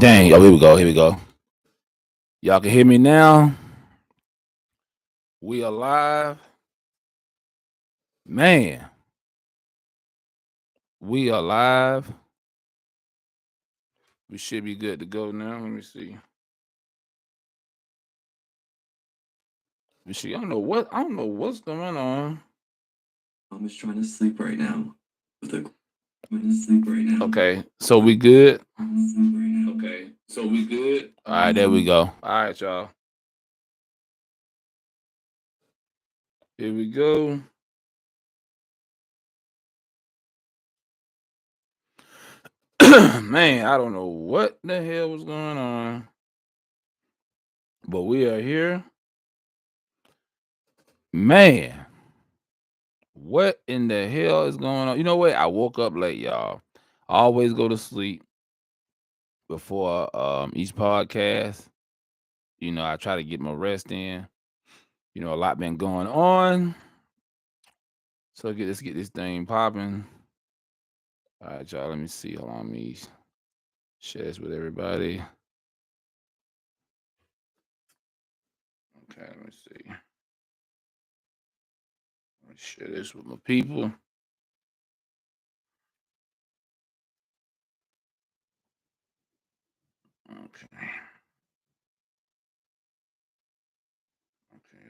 Dang. Oh, here we go. Here we go. Y'all can hear me now. We are live. Man. We are live. We should be good to go now. Let me see. I don't know what's going on. I'm just trying to sleep right now. Okay, so we good. Okay, so we good. All right, there we go. All right, y'all. Here we go. Man, I don't know what the hell was going on, but we are here. Man, what in the hell is going on? You know what? I woke up late, y'all. I always go to sleep before each podcast. You know, I try to get my rest in. You know, a lot been going on. So let's get this thing popping. All right, y'all. Let me see. Hold on, let me share this with everybody. Okay, let me see. Let me share this with my people. Okay. Okay.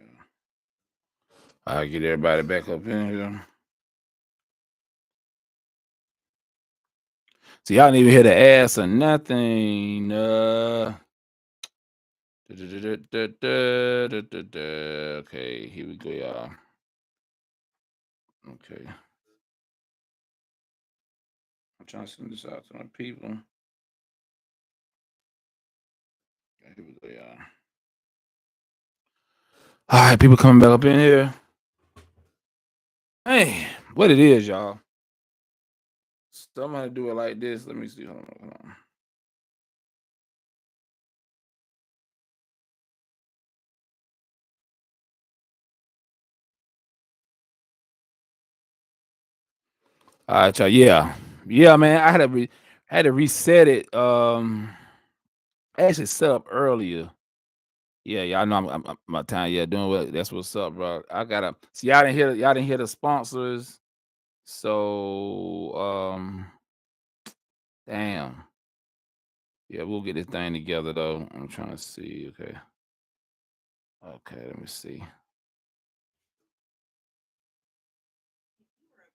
I'll get everybody back up in here. So y'all didn't even hear the ass or nothing. Okay, here we go, y'all. Okay. I'm trying to send this out to my people. Okay, here we go, y'all. All right, people coming back up in here. Hey, what it is, y'all. Somebody do it like this. Let me see. Hold on. All right, y'all. Yeah, man. I had to reset it. I actually set up earlier. Yeah, y'all know I'm my time. Yeah, doing what that's what's up, bro. I gotta see y'all didn't hear the sponsors. So damn. Yeah, we'll get this thing together though. I'm trying to see. Okay. Okay, let me see.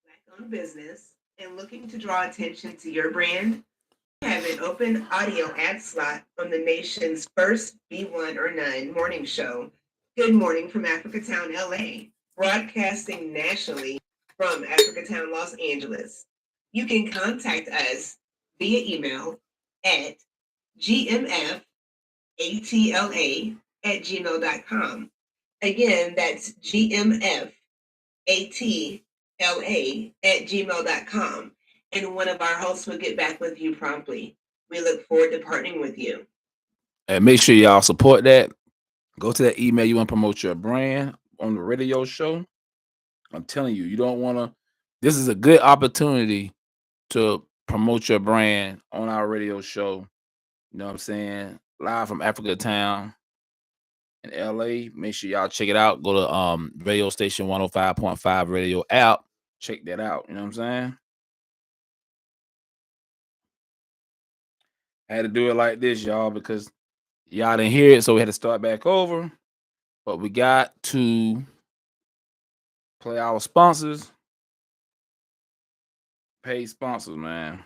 Black-owned business and looking to draw attention to your brand, we have an open audio ad slot on the nation's first B1 or None morning show, Good Morning from Africatown, LA, broadcasting nationally from Africatown, Los Angeles. You can contact us via email at gmfatla@gmail.com. Again, that's gmfatla@gmail.com. And one of our hosts will get back with you promptly. We look forward to partnering with you. And make sure y'all support that. Go to that email. You want to promote your brand on the radio show. I'm telling you, you don't want to. This is a good opportunity to promote your brand on our radio show. You know what I'm saying? Live from Africa Town in LA. Make sure y'all check it out. Go to radio station 105.5 radio app. Check that out. You know what I'm saying? I had to do it like this, y'all, because y'all didn't hear it, so we had to start back over. But we got to play our sponsors. Paid sponsors, man.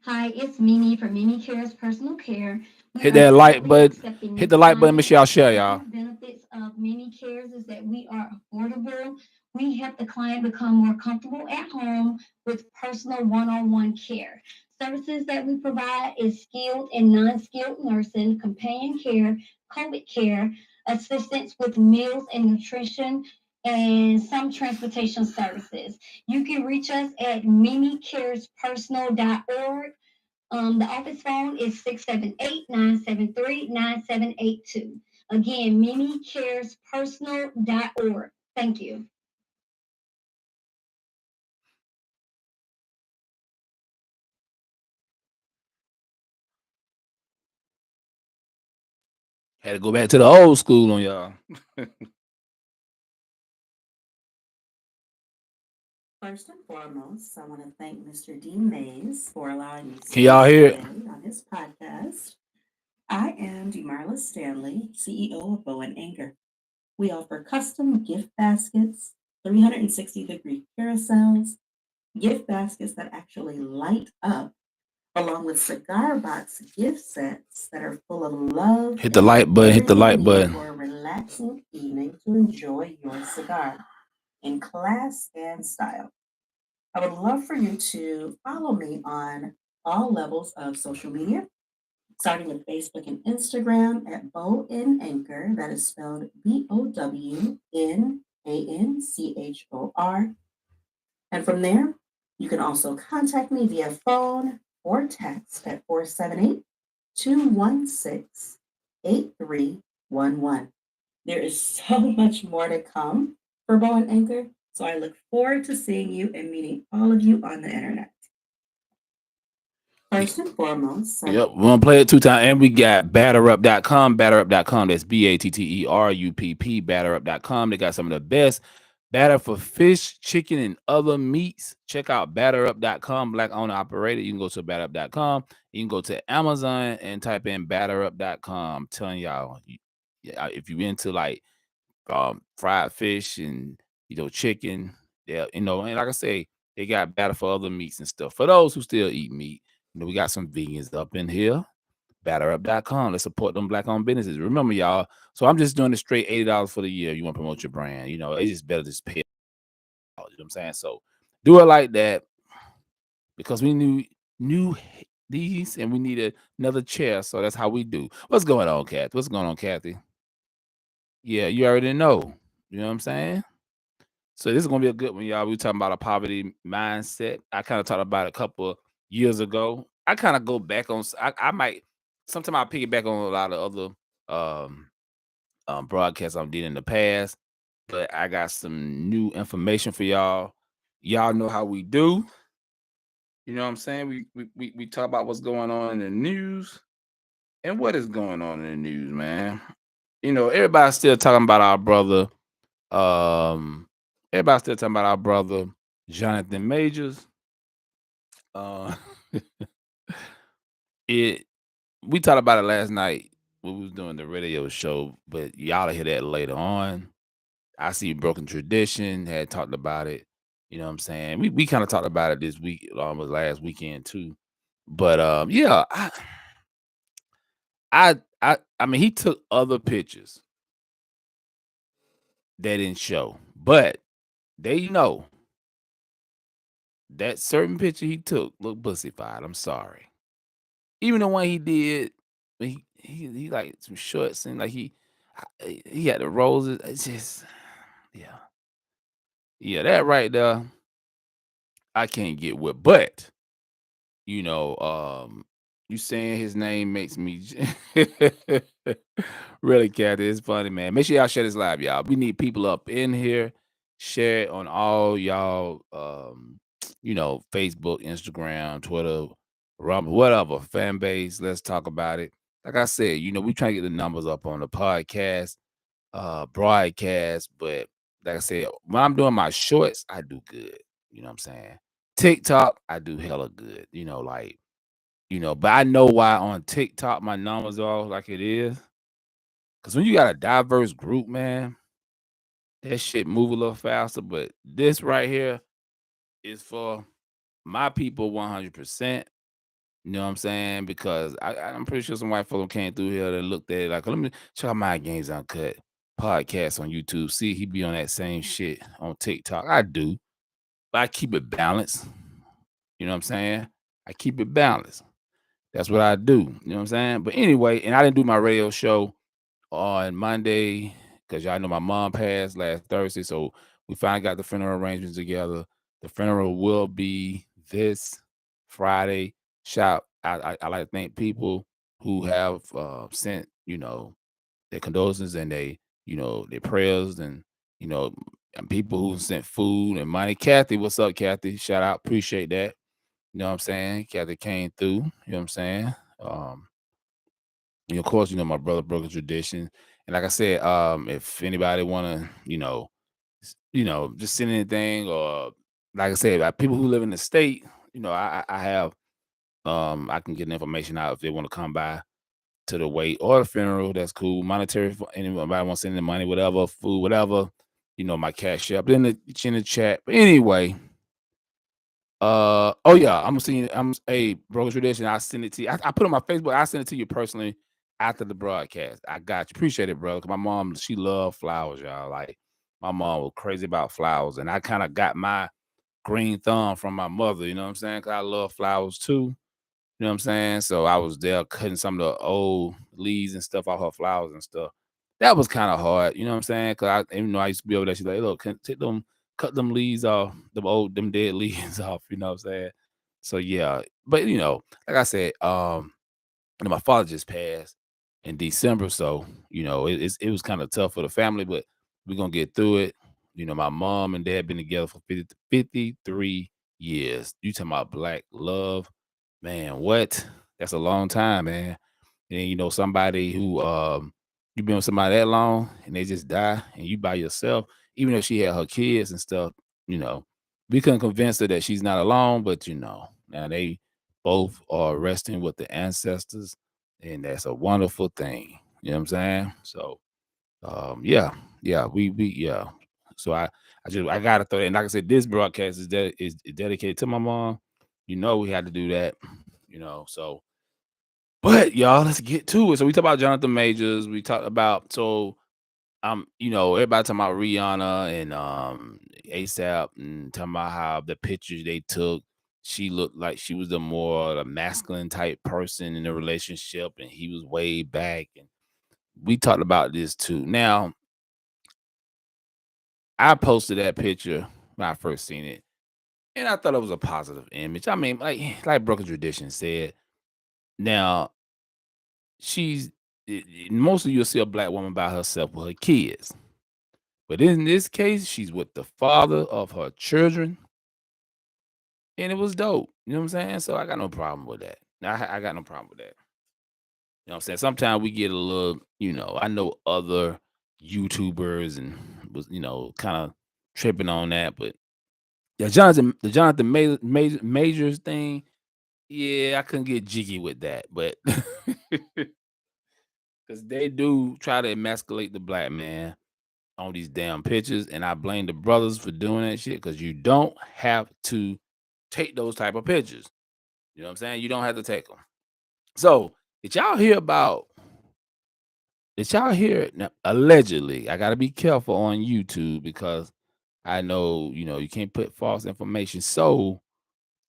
Hi, it's Mimi from Mimi Cares Personal Care. Hit that like button. Hit the like button. Make sure y'all share, y'all. Benefits of Mimi Cares is that we are affordable. We help the client become more comfortable at home with personal one-on-one care. Services that we provide is skilled and non-skilled nursing, companion care, COVID care, assistance with meals and nutrition, and some transportation services. You can reach us at mimicarespersonal.org. The office phone is 678-973-9782. Again, mimicarespersonal.org. Thank you. Had to go back to the old school on y'all. First and foremost, I want to thank Mr. D. Mays for allowing me to Can y'all hear it? today on his podcast. I am Demarla Stanley, CEO of Bow and Anchor. We offer custom gift baskets, 360-degree carousels, gift baskets that actually light up, along with cigar box gift sets that are full of love. Hit the like button. Hit the everything like you need button. for a relaxing evening to enjoy your cigar in class and style. I would love for you to follow me on all levels of social media, starting with Facebook and Instagram at Bow and Anchor. That is spelled BOWNANCHOR. And from there, you can also contact me via phone or text at 478 216 8311. There is so much more to come for Bow and Anchor, so I look forward to seeing you and meeting all of you on the internet. First and foremost, Yep, we're gonna play it 2 times. And we got batterup.com, batterup.com. That's BATTERUPP, batterup.com. They got some of the best batter for fish, chicken, and other meats. Check out batterup.com, black owner operated. You can go to batterup.com. You can go to Amazon and type in batterup.com. I'm telling y'all, if you're into like fried fish and chicken, and like I say, they got batter for other meats and stuff. For those who still eat meat, we got some vegans up in here. Batterup.com. Let's support them black-owned businesses. Remember, y'all. So I'm just doing it straight $80 for the year. You want to promote your brand? It's just better to just pay. You know what I'm saying? So do it like that because we knew these and we need another chair. So that's how we do. What's going on, Kathy? What's going on, Kathy? Yeah, you already know. You know what I'm saying? So this is gonna be a good one, y'all. We talking about a poverty mindset. I kind of talked about it a couple of years ago. I kind of go back on. I might sometimes I piggyback on a lot of other broadcasts I did in the past, but I got some new information for y'all. Y'all know how we do. You know what I'm saying? We talk about what's going on in the news and what is going on in the news, man. Everybody's still talking about our brother. Everybody's still talking about our brother Jonathan Majors. We talked about it last night when we was doing the radio show, but y'all will hear that later on. I see Broken Tradition had talked about it. You know what I'm saying? We kind of talked about it this week, almost last weekend too. But yeah, I mean he took other pictures that didn't show, but they know that certain picture he took looked pussified. I'm sorry. Even the one he did, he like some shorts and like he had the roses. It's just yeah, that right there. I can't get with, but you saying his name makes me really, Kathy. It's funny, man. Make sure y'all share this live, y'all. We need people up in here. Share it on all y'all, Facebook, Instagram, Twitter, Rumble, whatever fan base. Let's talk about it. Like I said, we trying to get the numbers up on the podcast, broadcast. But like I said, when I'm doing my shorts, I do good. You know what I'm saying? TikTok, I do hella good. But I know why on TikTok my numbers are like it is. Because when you got a diverse group, man, that shit move a little faster. But this right here is for my people 100%. You know what I'm saying? Because I'm pretty sure some white folks came through here and looked at it like, let me check out my Games Uncut podcast on YouTube. See, he be on that same shit on TikTok. I do. But I keep it balanced. You know what I'm saying? I keep it balanced. That's what I do. You know what I'm saying? But anyway, and I didn't do my radio show on Monday because y'all know my mom passed last Thursday. So we finally got the funeral arrangements together. The funeral will be this Friday. I like to thank people who have sent, their condolences and their prayers and, and people who sent food and money. Kathy, what's up, Kathy? Shout out. Appreciate that. You know what I'm saying? Kathy came through. You know what I'm saying? And of course, my brother broke a tradition. And like I said, if anybody wanna, just send anything, or like I said, people who live in the state, I have I can get the information out if they want to come by to the wake or the funeral. That's cool. Monetary for anybody want to send the money, whatever, food, whatever. My cash app it's in the chat. But anyway, oh yeah, I'm seeing. Hey, broken tradition. I send it to you. I put it on my Facebook. I send it to you personally after the broadcast. I got you. Appreciate it, bro. 'Cause my mom, she loved flowers, y'all. Like my mom was crazy about flowers, and I kind of got my green thumb from my mother. You know what I'm saying? 'Cause I love flowers too. You know what I'm saying? So I was there cutting some of the old leaves and stuff off her flowers and stuff. That was kind of hard. You know what I'm saying? Cause even though I used to be over there, she's like, look, cut them leaves off, them dead leaves off. You know what I'm saying? So yeah, but like I said, my father just passed in December, so it was kind of tough for the family, but we're gonna get through it. My mom and dad been together for 53 years. You talking about black love, man? What? That's a long time, man. And somebody who you been with somebody that long and they just die and you by yourself, even if she had her kids and stuff, you know, we couldn't convince her that she's not alone, but now they both are resting with the ancestors, and that's a wonderful thing. You know what I'm saying? So yeah, we. So I gotta throw that. And like I said, this broadcast is dedicated to my mom. We had to do that. So but y'all, let's get to it. So we talked about Jonathan Majors. We talked about everybody talking about Rihanna and ASAP and talking about how the pictures they took, she looked like she was the masculine type person in the relationship, and he was way back. And we talked about this too. Now, I posted that picture when I first seen it, and I thought it was a positive image. I mean, like Broken Tradition said. Now, she's mostly you'll see a black woman by herself with her kids. But in this case, she's with the father of her children. And it was dope. You know what I'm saying? So I got no problem with that. I got no problem with that. You know what I'm saying? Sometimes we get a little, I know other YouTubers and was, kind of tripping on that. But the Jonathan Majors thing, yeah, I couldn't get jiggy with that. But because they do try to emasculate the black man on these damn pictures, and I blame the brothers for doing that shit, because you don't have to take those type of pictures. You know what I'm saying? You don't have to take them. So did y'all hear now, allegedly? I gotta be careful on YouTube, because I know you can't put false information. So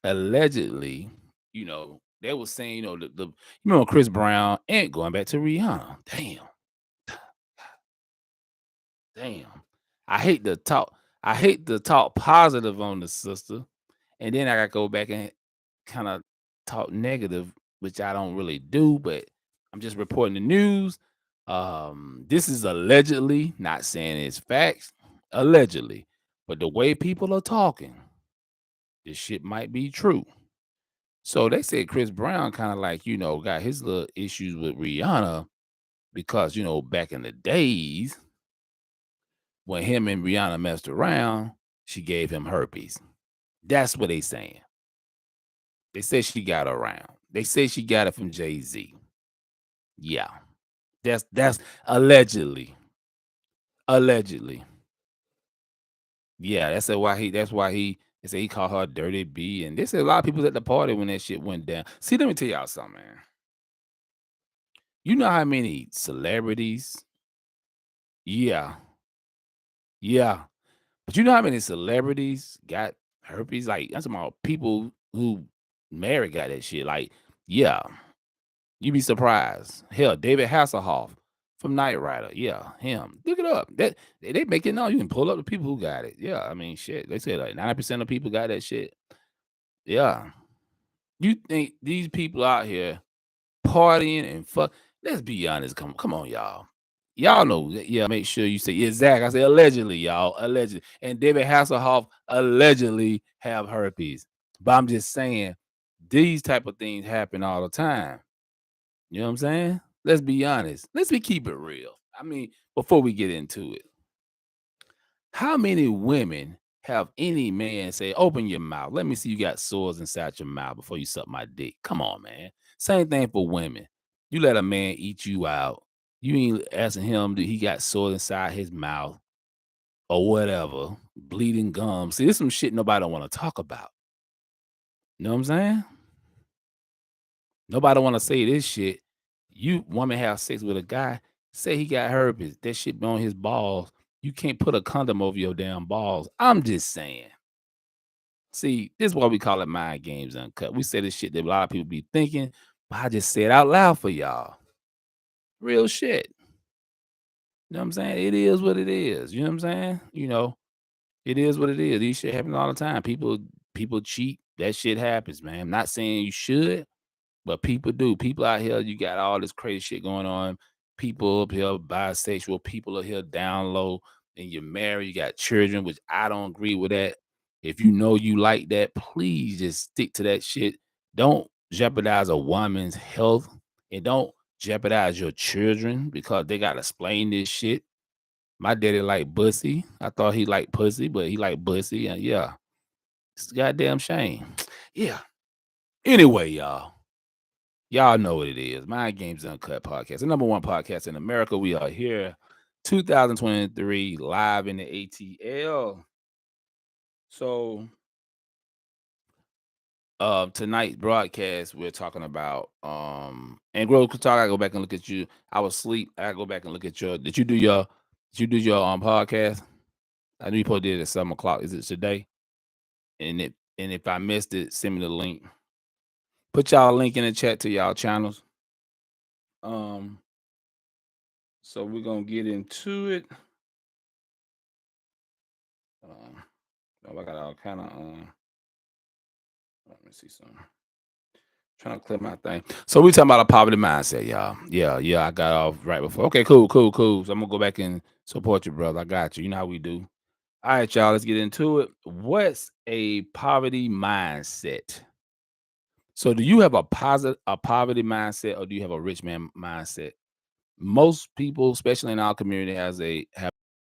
allegedly, they were saying, you remember Chris Brown and going back to Rihanna. Damn. I hate to talk positive on the sister, and then I gotta go back and kind of talk negative, which I don't really do, but I'm just reporting the news. This is allegedly, not saying it's facts, allegedly, but the way people are talking, this shit might be true. So they said Chris Brown kind of got his little issues with Rihanna, because back in the days when him and Rihanna messed around, she gave him herpes. That's what they saying. They say she got around. They say she got it from Jay-Z. Yeah. That's allegedly. Allegedly. Yeah, that's why they say he called her Dirty B. And they said a lot of people was at the party when that shit went down. See, let me tell y'all something, man. You know how many celebrities? Yeah. Yeah. But you know how many celebrities got herpes? Like, that's about people who married got that shit. Like, yeah, you'd be surprised. Hell, David Hasselhoff from Knight Rider. Yeah, him. Look it up. That they make it known. You can pull up the people who got it. Yeah, I mean, shit. They say like 90% of people got that shit. Yeah. You think these people out here partying and fuck? Let's be honest. Come on, y'all. Y'all know, yeah. Make sure you say exactly. I say allegedly, y'all. Allegedly, and David Hasselhoff allegedly have herpes. But I'm just saying, these type of things happen all the time. You know what I'm saying? let's be honest. Let's keep it real. I mean, before we get into it, how many women have any man say, "Open your mouth. Let me see you got sores inside your mouth before you suck my dick." Come on, man. Same thing for women. You let a man eat you out. You ain't asking him that he got sores inside his mouth or whatever, bleeding gums. See, this some shit nobody want to talk about. You know what I'm saying? Nobody want to say this shit. You woman have sex with a guy, say he got herpes. That shit be on his balls. You can't put a condom over your damn balls. I'm just saying. See, this is why we call it mind games uncut. We say this shit that a lot of people be thinking, but I just say it out loud for y'all. Real shit. You know what I'm saying? It is what it is. You know what I'm saying? It is what it is. These shit happen all the time. People cheat. That shit happens, man. I'm not saying you should, but people do. People out here, you got all this crazy shit going on. People up here bisexual, people up here down low, and you're married, you got children, which I don't agree with that. If you know you like that, please just stick to that shit. Don't jeopardize a woman's health, and don't jeopardize your children because they gotta explain this shit. My daddy like bussy. I thought he liked pussy, but he like bussy. And yeah, it's a goddamn shame. Yeah. Anyway, y'all know what it is. Mind Games Uncut podcast, the number one podcast in America. We are here, 2023, live in the ATL. So, tonight's broadcast, we're talking about and Grove Talk. I go back and look at you. I was asleep. I go back and look at your. Did you do your podcast? I knew you posted it at 7:00. Is it today? And if I missed it, send me the link. Put y'all a link in the chat to y'all channels. So we're gonna get into it. I got all kind of let me see something. Trying to clear my thing. So we talking about a poverty mindset, y'all. Yeah, I got off right before. Okay, cool. So I'm gonna go back and support you, brother. I got you. You know how we do. All right, y'all, let's get into it. What's a poverty mindset? So do you have a poverty mindset, or do you have a rich man mindset? Most people, especially in our community, have a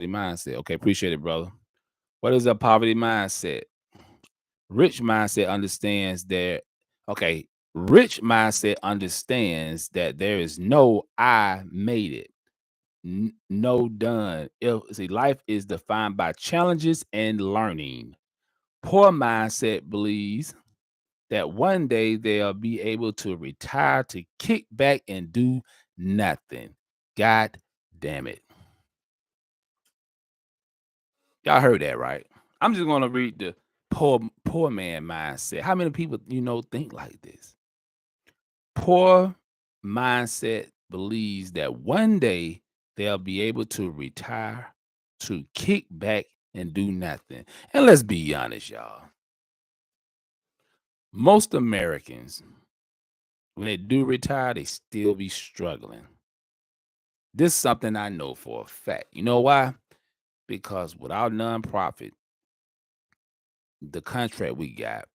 mindset. Okay, appreciate it, brother. What is a poverty mindset? Rich mindset understands that. Okay, rich mindset understands that there is no I made it. No done. Life is defined by challenges and learning. Poor mindset believes that one day they'll be able to retire to kick back and do nothing. God damn it. Y'all heard that, right? I'm just gonna read the poor man mindset. How many people think like this? Poor mindset believes that one day they'll be able to retire to kick back and do nothing. And let's be honest, y'all. Most Americans, when they do retire, they still be struggling. This is something I know for a fact. You know why? Because without nonprofit, the contract we got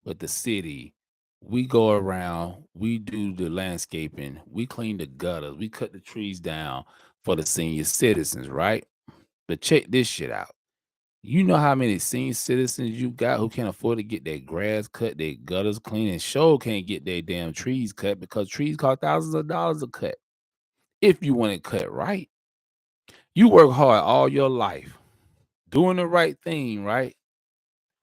with the city, we go around, we do the landscaping, we clean the gutters, we cut the trees down for the senior citizens, right? But check this shit out. You know how many senior citizens you got who can't afford to get their grass cut, their gutters clean, and sure can't get their damn trees cut because trees cost thousands of dollars a cut. If you want it cut right, you work hard all your life doing the right thing, right?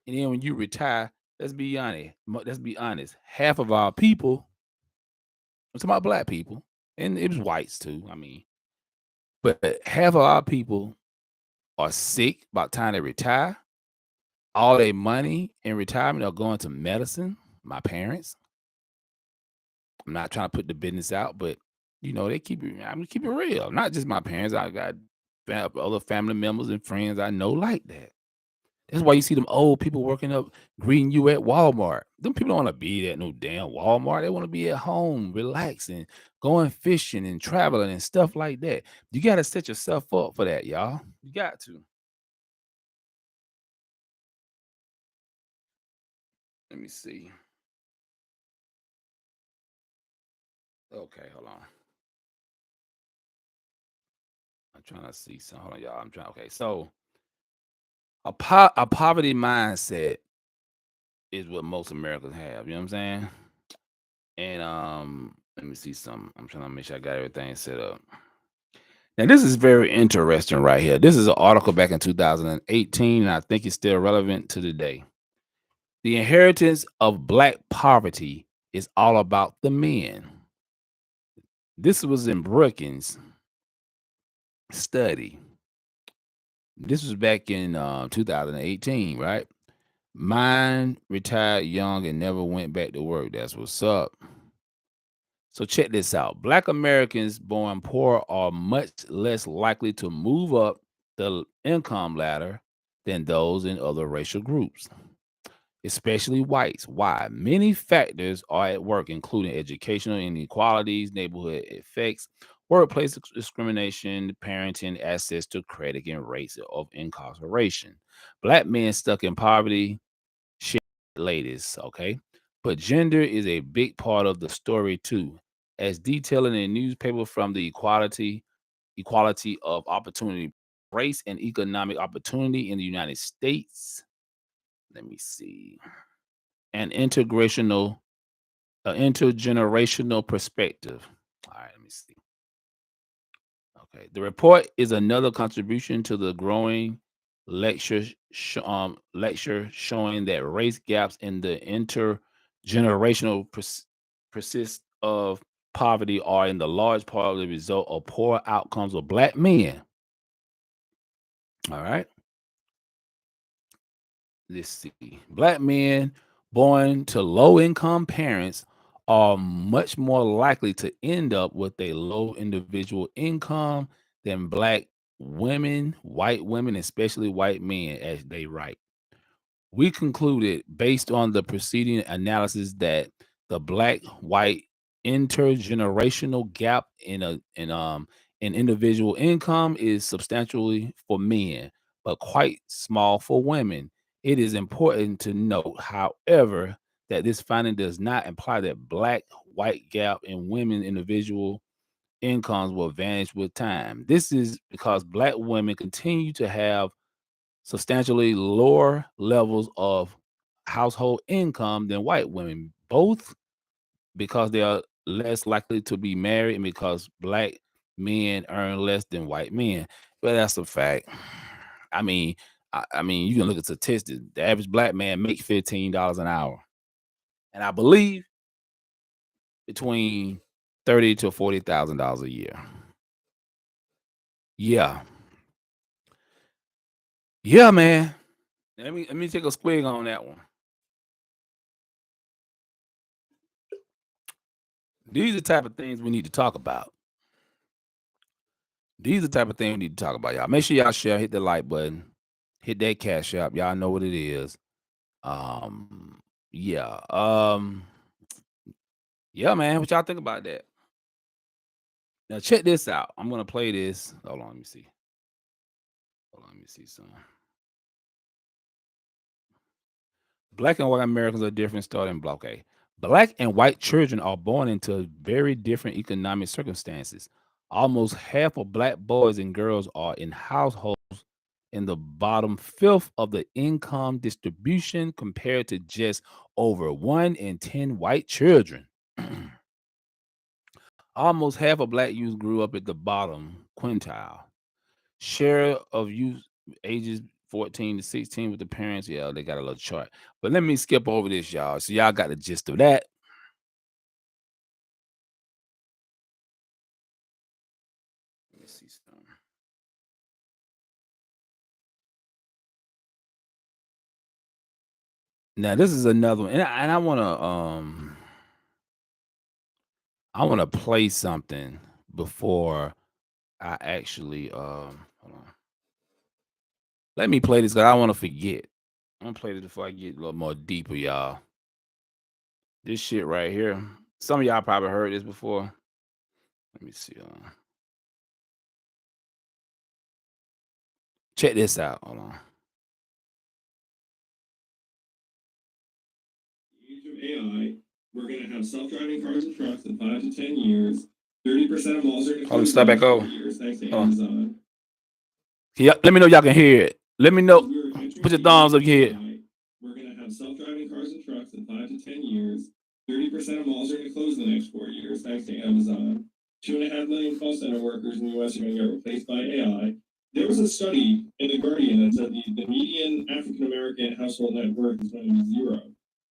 And then when you retire, let's be honest. Half of our people, I'm talking about black people, and it was whites too. I mean, but half of our people are sick by the time they retire. All their money in retirement are going to medicine. My parents. I'm not trying to put the business out, but they keep it. I'm gonna keep it real. Not just my parents. I got other family members and friends I know like that. That's why you see them old people working up greeting you at Walmart. Them people don't want to be at no damn Walmart. They want to be at home, relaxing, going fishing and traveling and stuff like that. You got to set yourself up for that, y'all. You got to. Let me see. Okay, hold on. I'm trying to see some. Hold on, y'all. I'm trying. Okay, so a poverty mindset is what most Americans have. You know what I'm saying? And let me see some. I'm trying to make sure I got everything set up. Now, this is very interesting right here. This is an article back in 2018, and I think it's still relevant to today. The inheritance of Black poverty is all about the men. This was in Brookings' study. This was back in 2018, right? Mine retired young and never went back to work. That's what's up. So check this out. Black Americans born poor are much less likely to move up the income ladder than those in other racial groups, especially whites. Why? Many factors are at work, including educational inequalities, neighborhood effects, workplace discrimination, parenting, access to credit, and rates of incarceration. Black men stuck in poverty, shit, ladies, okay? But gender is a big part of the story too, as detailed in a newspaper from the equality of opportunity, race and economic opportunity in the United States. Let me see. An intergenerational perspective. All right, let me see. Okay, the report is another contribution to the growing lecture showing that race gaps in the intergenerational persist of poverty are in the large part of the result of poor outcomes of Black men. All right. Let's see. Black men born to low income parents are much more likely to end up with a low individual income than Black women, white women, especially white men, as they write. We concluded, based on the preceding analysis, that the Black white intergenerational gap in individual income is substantially for men, but quite small for women. It is important to note, however, that this finding does not imply that Black white gap in women individual incomes will vanish with time. This is because Black women continue to have substantially lower levels of household income than white women, both because they are less likely to be married and because Black men earn less than white men. But that's a fact. I mean, I mean, you can look at statistics. The average Black man makes $15 an hour, and I believe between $30,000 to $40,000 a year. Yeah, yeah, man. Let me take a squig on that one. These are the type of things we need to talk about. These are the type of things we need to talk about, y'all. Make sure y'all share, hit the like button, hit that cash app. Y'all know what it is. Yeah. Yeah, man. What y'all think about that? Now check this out. I'm gonna play this. Hold on, let me see. Hold on, let me see something. Black and white Americans are different starting block. Okay. Black and white children are born into very different economic circumstances. Almost half of Black boys and girls are in households in the bottom fifth of the income distribution compared to just over 1 in 10 white children. Almost half of Black youth grew up at the bottom quintile. Share of youth ages 14 to 16 with the parents. Yeah, they got a little chart. But let me skip over this, y'all. So y'all got the gist of that. Let me see something. Now this is another one, and I wanna play something before I actually hold on. Let me play this because I don't want to forget. I'm gonna play this before I get a little more deeper, y'all. This shit right here. Some of y'all probably heard this before. Let me see. Check this out. Hold on. The age of AI We're going to have self-driving cars and trucks in 5 to 10 years. 30% of malls are going to Hold on, close stop in the back next 4 over. years, thanks to Hold on. Amazon. Yeah, let me know y'all can hear it. Let me know. We're entering Put your the thumbs age up of here. AI. We're going to have self-driving cars and trucks in 5 to 10 years. 30% of malls are going to close in the next 4 years, thanks to Amazon. 2.5 million call center workers in the U.S. are going to get replaced by AI. There was a study in The Guardian that said the median African-American household net worth is going to be zero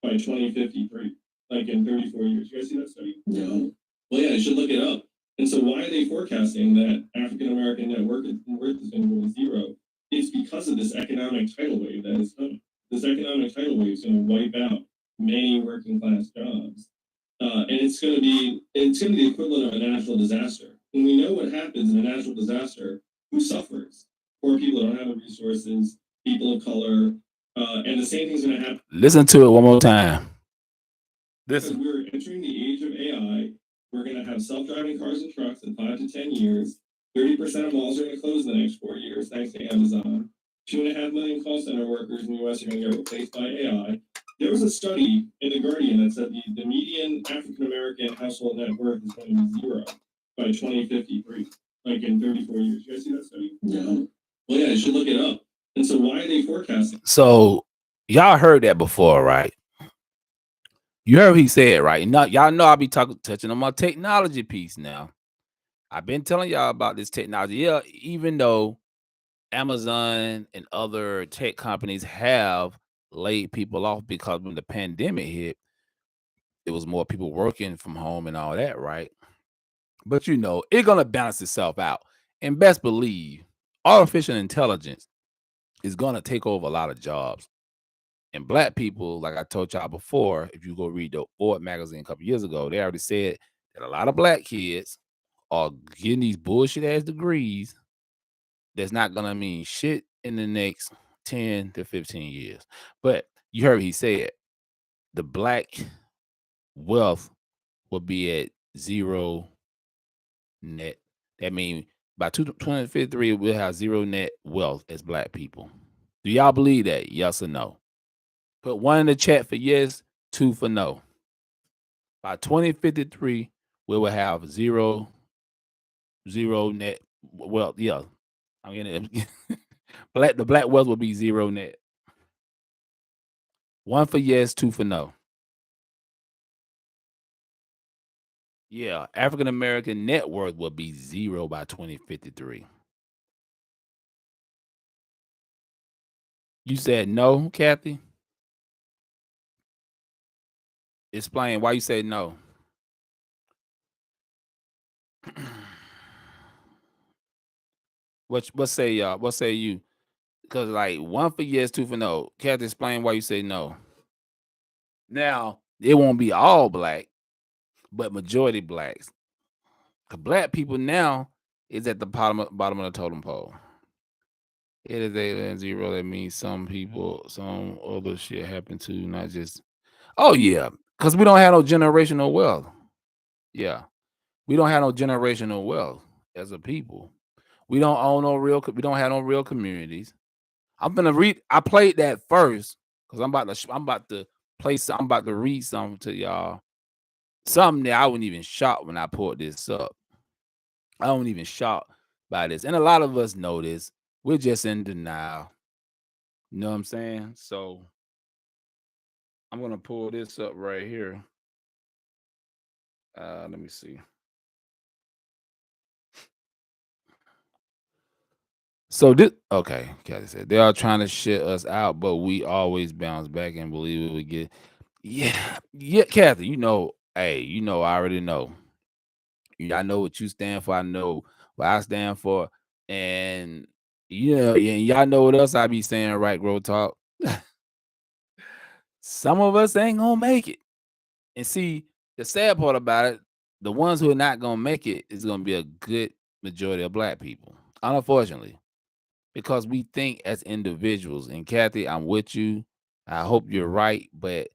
by 2053, like in 34 years. You guys see that study? No. Well, yeah, you should look it up. And so why are they forecasting that African-American net worth is going to go to zero? It's because of this economic tidal wave that is coming. This economic tidal wave is going to wipe out many working class jobs. And it's going to be the equivalent of a natural disaster. And we know what happens in a natural disaster. Who suffers? Poor people don't have the resources, people of color, and the same thing's going to happen. Listen to it one more time. Because Listen. we're entering the age of AI. We're going to have self-driving cars and trucks in 5 to 10 years. 30% of malls are going to close in the next 4 years, thanks to Amazon. 2.5 million call center workers in the U.S. are going to get replaced by AI. There was a study in The Guardian that said the median African-American household net worth is going to be zero by 2053, like in 34 years. You guys see that study? No. Well, yeah, you should look it up. And so why are they forecasting? So y'all heard that before, right? You heard what he said, right? Now, y'all know I'll be touching on my technology piece now. I've been telling y'all about this technology. Yeah, even though Amazon and other tech companies have laid people off because when the pandemic hit, it was more people working from home and all that, right? But you know, it's gonna balance itself out. And best believe, artificial intelligence is gonna take over a lot of jobs. And black people, like I told y'all before, if you go read the Ford magazine a couple years ago, they already said that a lot of black kids are getting these bullshit ass degrees that's not gonna mean shit in the next 10 to 15 years. But you heard he said the black wealth will be at zero net. That means by 2053, we'll have zero net wealth as black people. Do y'all believe that? Yes or no? Put 1 in the chat for yes, 2 for no. By 2053, we will have zero net wealth. Yeah, I'm getting it. The black wealth will be zero net. 1 for yes, 2 for no. Yeah, African American net worth will be zero by 2053. You said no, Kathy? Explain why you said no. What say y'all? What say you? Because like 1 for yes, 2 for no. Kathy, explain why you say no. Now, it won't be all black, but majority blacks. Because black people now is at the bottom of the totem pole. It is 8 and 0. That means some people, some other shit happened to, not just. Oh, yeah. Because we don't have no generational wealth. Yeah. We don't have no generational wealth as a people. We don't own no real, we don't have no real communities. I'm gonna read. I played that first because I'm about to read something to y'all. Something that I wasn't even shocked when I pulled this up. I wasn't even shocked by this. And a lot of us know this. We're just in denial. You know what I'm saying? So I'm gonna pull this up right here. Let me see. So this okay, Kathy said they are trying to shit us out, but we always bounce back and believe we get. Yeah, Kathy. You know, hey, you know, I already know. I know what you stand for. I know what I stand for, and y'all know what else I be saying, right? Grow talk. Some of us ain't gonna make it, and see the sad part about it, the ones who are not gonna make it is gonna be a good majority of black people, unfortunately. Because we think as individuals. And Kathy, I'm with you. I hope you're right. But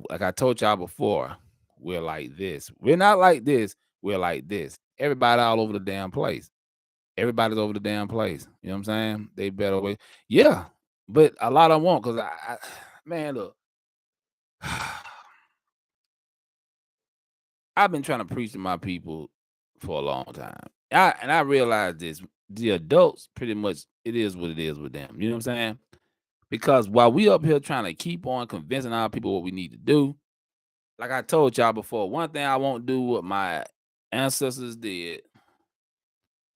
like I told y'all before, we're like this. We're not like this. We're like this. Everybody all over the damn place. Everybody's over the damn place. You know what I'm saying? They better wait. Yeah. But a lot of them won't because man, look. I've been trying to preach to my people for a long time. I realize this. The adults pretty much it is what it is with them. You know what I'm saying? Because while we up here trying to keep on convincing our people what we need to do, like I told y'all before, one thing I won't do what my ancestors did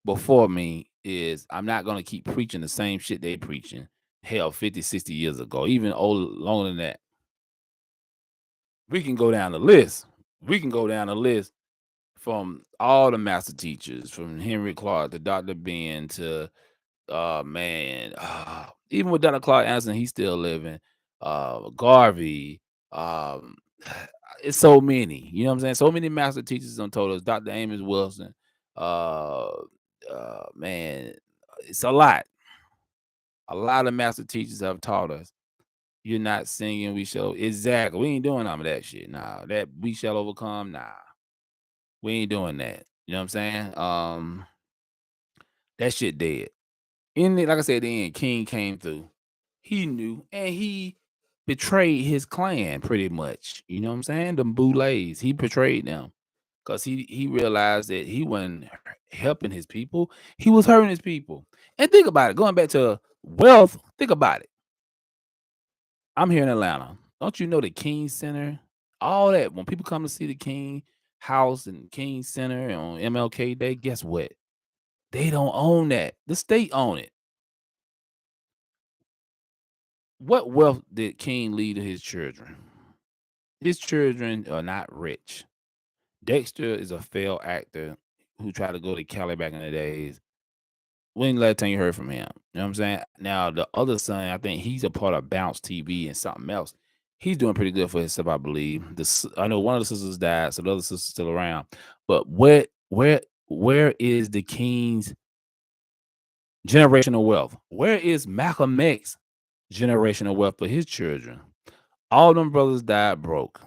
before me is I'm not gonna keep preaching the same shit they preaching. Hell, 50, 60 years ago, even old longer than that. We can go down the list. We can go down the list from all the master teachers, from Henry Clark to Dr. Ben to man, even with Dr. Clark Anderson, he's still living. Garvey, um, it's so many. You know what I'm saying? So many master teachers done told us. Dr. Amos Wilson, uh, man, it's a lot. A lot of master teachers have taught us. You're not singing, we shall exactly. We ain't doing none of that shit. Nah, that we shall overcome. Nah, we ain't doing that. You know what I'm saying? That shit dead. Like I said, the end, King came through. He knew, and he betrayed his clan pretty much. You know what I'm saying? Them boulets, he betrayed them because he realized that he wasn't helping his people. He was hurting his people. And think about it. Going back to wealth, think about it. I'm here in Atlanta. Don't you know the King Center? All that when people come to see the King House and King Center on MLK Day, guess what? They don't own that. The state own it. What wealth did King leave to his children? His children are not rich. Dexter is a failed actor who tried to go to Cali back in the days. When the last time you heard from him? You know what I'm saying? Now the other son, I think he's a part of Bounce TV and something else. He's doing pretty good for himself, I believe. I know one of the sisters died, so the other sister's still around. But where is the King's generational wealth? Where is Malcolm X generational wealth for his children? All them brothers died broke.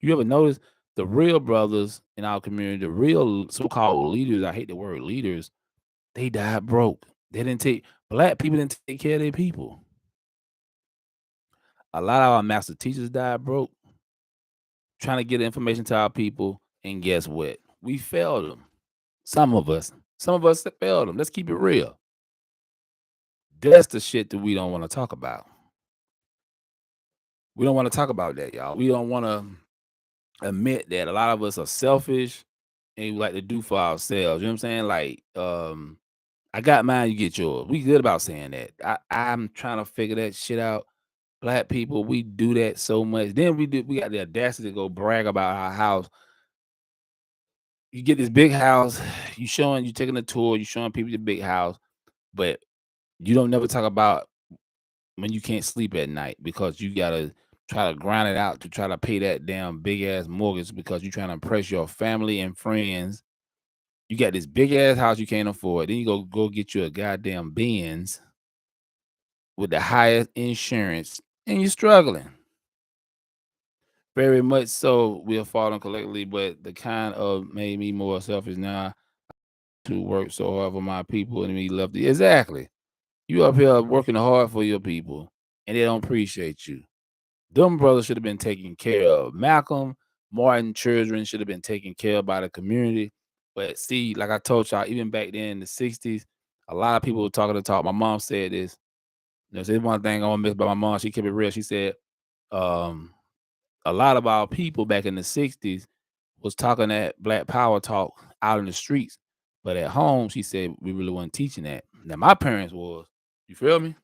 You ever notice the real brothers in our community, the real so-called leaders, I hate the word leaders, they died broke. They didn't take black people didn't take care of their people. A lot of our master teachers died broke, trying to get information to our people, and guess what? We failed them. Some of us failed them. Let's keep it real. That's the shit that we don't want to talk about. We don't want to talk about that, y'all. We don't want to admit that a lot of us are selfish and we like to do for ourselves. You know what I'm saying? Like, I got mine, you get yours. We good about saying that. I'm trying to figure that shit out. Black people, we do that so much. Then we got the audacity to go brag about our house. You get this big house, you taking a tour, you showing people your big house, but you don't never talk about when you can't sleep at night because you gotta try to grind it out to try to pay that damn big ass mortgage because you're trying to impress your family and friends. You got this big ass house you can't afford. Then you go get you a goddamn Benz with the highest insurance, and you're struggling. Very much so, we are falling collectively, but the kind of made me more selfish now to work so hard for my people and me left. Exactly. You up here working hard for your people, and they don't appreciate you. Them brothers should have been taken care of. Malcolm, Martin children should have been taken care of by the community. But see, like I told y'all, even back then in the 60s, a lot of people were talking the talk. My mom said this. There's one thing I want to miss about my mom. She kept it real. She said, a lot of our people back in the 60s was talking that Black Power talk out in the streets. But at home, she said, we really wasn't teaching that. Now, my parents was. You feel me?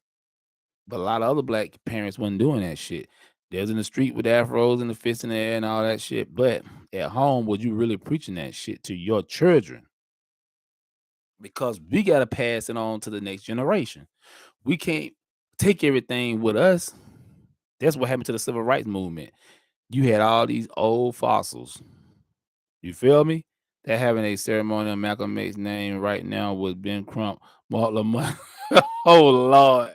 But a lot of other black parents wasn't doing that shit. They was in the street with the afros and the fists in the air and all that shit. But at home, was you really preaching that shit to your children? Because we got to pass it on to the next generation. We can't take everything with us. That's what happened to the civil rights movement. You had all these old fossils. You feel me? They're having a ceremony on Malcolm X's name right now with Ben Crump, Mark Lamont. Oh, Lord.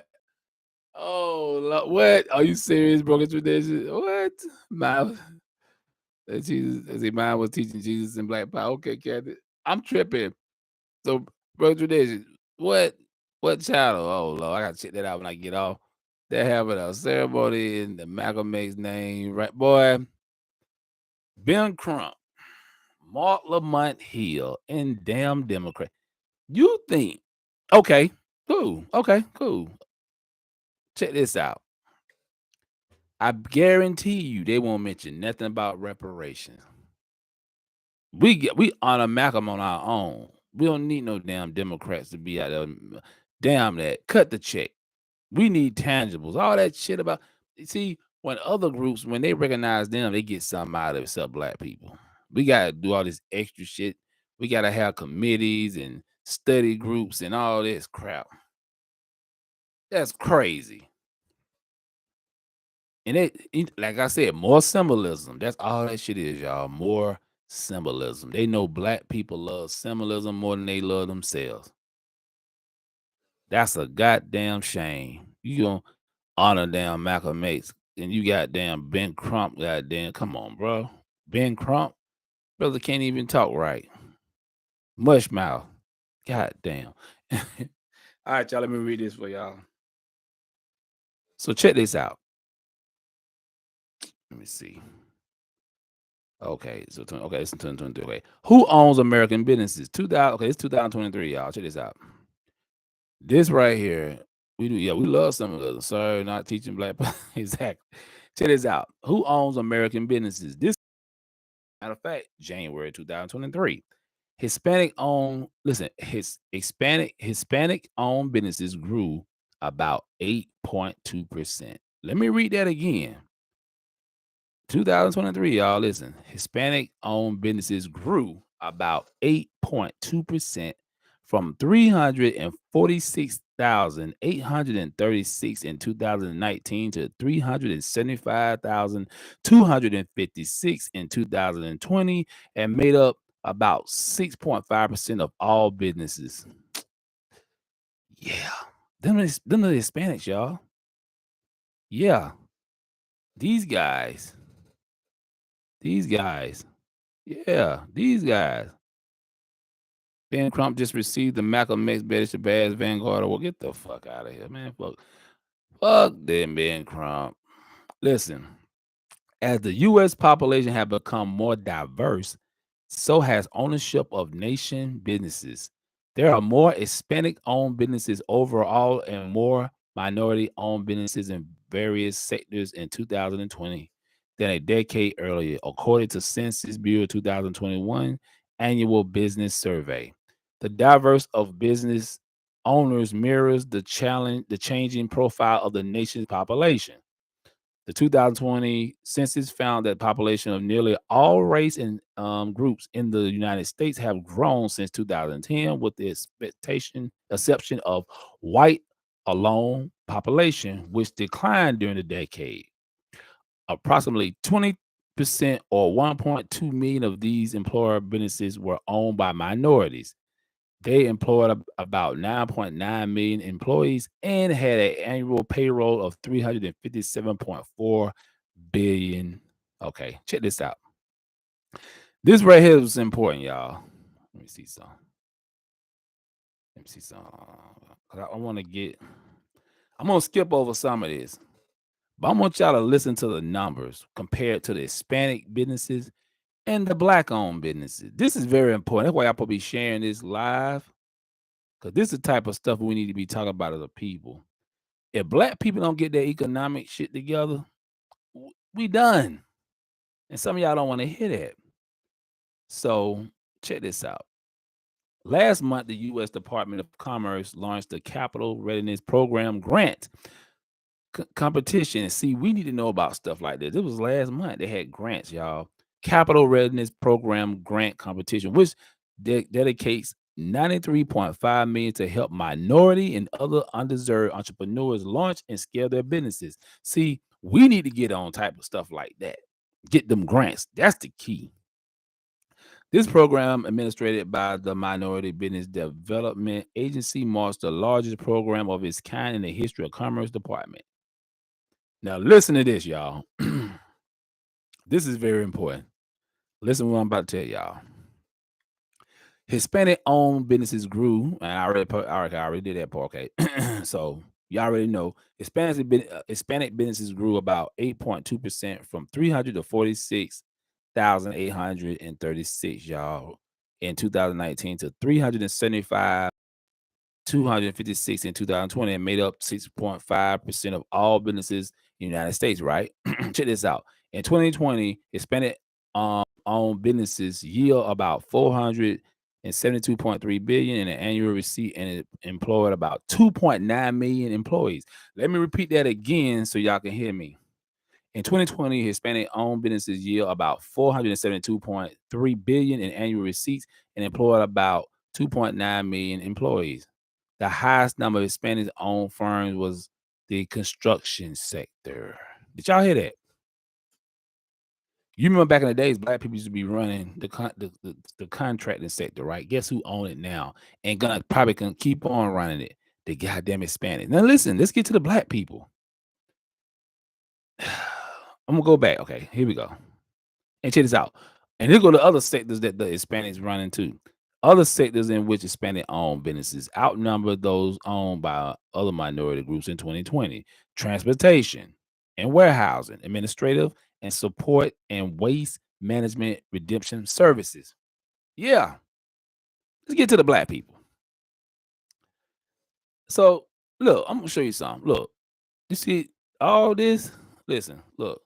Oh, Lord. What? Are you serious, broken tradition? What? Mine, mine was teaching Jesus and Black Power. Okay, Kathy. I'm tripping. So, broken tradition. What? What channel? Oh, Lord. I got to check that out when I get off. They're having a ceremony in the Malcolm X's name. Right, boy. Ben Crump, Mark Lamont Hill, and damn Democrat. You think, okay, cool. Check this out. I guarantee you they won't mention nothing about reparations. We honor Malcolm on our own. We don't need no damn Democrats to be out there. Damn that. Cut the check. We need tangibles. All that shit about. See, when other groups, when they recognize them, they get something out of it, except black people. We got to do all this extra shit. We got to have committees and study groups and all this crap. That's crazy. And like I said, more symbolism. That's all that shit is, y'all. More symbolism. They know black people love symbolism more than they love themselves. That's a goddamn shame. You gonna honor damn Malcolm X, and you got damn Ben Crump, goddamn. Come on, bro. Ben Crump, brother can't even talk right. Mush mouth. Goddamn. All right, y'all. Let me read this for y'all. So check this out. Let me see. Okay, so it's 2023. Okay, who owns American businesses? 2000. Okay, it's 2023, y'all. Check this out. This right here, we do. Yeah, we love some of those. Sorry, not teaching black. Exactly. Check this out. Who owns American businesses? This, matter of fact, January 2023. Hispanic owned. Listen, Hispanic owned businesses grew about 8.2%. Let me read that again. 2023, y'all. Listen, Hispanic owned businesses grew about 8.2% from 346,836 in 2019 to 375,256 in 2020, and made up about 6.5% of all businesses. Yeah. Them are the Hispanics, y'all. Yeah. These guys. Yeah, these guys. Ben Crump just received the Malcolm X Betty Shabazz Vanguard Award. Get the fuck out of here, man. Fuck them, Ben Crump. Listen, as the U.S. population have become more diverse, so has ownership of nation businesses. There are more Hispanic-owned businesses overall and more minority-owned businesses in various sectors in 2020 than a decade earlier, according to Census Bureau 2021 Annual Business Survey. The diverse of business owners mirrors the changing profile of the nation's population. The 2020 census found that population of nearly all race and groups in the United States have grown since 2010, with the exception of white alone population, which declined during the decade. Approximately 20% or 1.2 million of these employer businesses were owned by minorities. They employed about 9.9 million employees and had an annual payroll of 357.4 billion. Okay, check this out. This right here is important, y'all. Let me see some. I'm gonna skip over some of this, but I want y'all to listen to the numbers compared to the Hispanic businesses and the black-owned businesses. This is very important. That's why I'll probably be sharing this live, because this is the type of stuff we need to be talking about as a people. If black people don't get their economic shit together, we done. And some of y'all don't want to hear that. So check this out. Last month, the U.S. Department of Commerce launched the Capital Readiness Program grant competition. And see, we need to know about stuff like this. It was last month. They had grants, y'all. Capital Readiness Program grant competition, which dedicates $93.5 million to help minority and other undeserved entrepreneurs launch and scale their businesses. See, we need to get on type of stuff like that. Get them grants. That's the key. This program, administered by the Minority Business Development Agency, marks the largest program of its kind in the history of Commerce Department. Now, listen to this, y'all. This is very important. Listen to what I'm about to tell y'all. Hispanic-owned businesses grew, and I already did that part. Okay, so you already know Hispanic businesses grew about 8.2% from 346 1,836, y'all, in 2019 to 375,256 in 2020, and made up 6.5% of all businesses in the United States, right? Check this out. In 2020, Hispanic owned businesses yield about 472.3 billion in an annual receipt, and it employed about 2.9 million employees. Let me repeat that again so y'all can hear me. In 2020, Hispanic-owned businesses yield about 472.3 billion in annual receipts and employed about 2.9 million employees. The highest number of Hispanic-owned firms was the construction sector. Did y'all hear that? You remember back in the days, black people used to be running the contracting sector, right? Guess who own it now? And probably can keep on running it. The goddamn Hispanic. Now listen, let's get to the black people. I'm gonna go back. Okay, here we go. And check this out. And then go to other sectors that the Hispanics run into. Other sectors in which Hispanic-owned businesses outnumber those owned by other minority groups in 2020. Transportation and warehousing, administrative and support and waste management redemption services. Yeah. Let's get to the black people. So, look, I'm going to show you something. Look, you see all this? Listen, look.